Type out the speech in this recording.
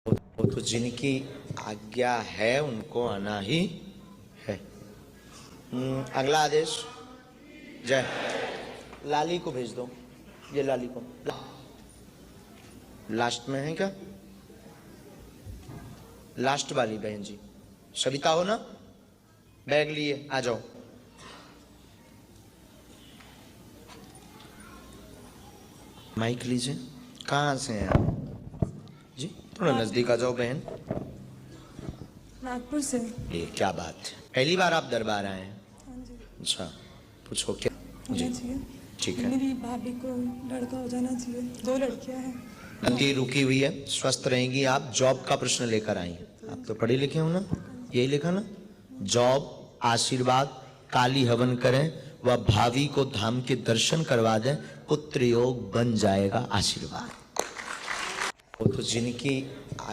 वो तो जिनकी आज्ञा है उनको आना ही है। अगला आदेश जय। लाली को भेज दो, ये लाली को लास्ट में है क्या? लास्ट वाली बहन जी सविता हो ना, बैग लिए आ जाओ। माइक लीजिए। कहाँ से हैं आप जी? थोड़ा नजदीक आ जाओ बहन। नागपुर से। ये क्या बात है, पहली बार आप दरबार आए हैं? हाँ जी। अच्छा पूछो क्या जी? चाहिए ठीक है। मेरी भाभी को लड़का हो जाना चाहिए, 2 लड़कियां हैं। गति रुकी हुई है, स्वस्थ रहेंगी आप। जॉब का प्रश्न लेकर आई हैं, आप तो पढ़े लिखे हो ना, यही लिखा ना? जॉब, आशीर्वाद, काली हवन करें व भावी को धाम के दर्शन करवा दें, पुत्र योग बन जाएगा आशीर्वाद। वो तो जिनकी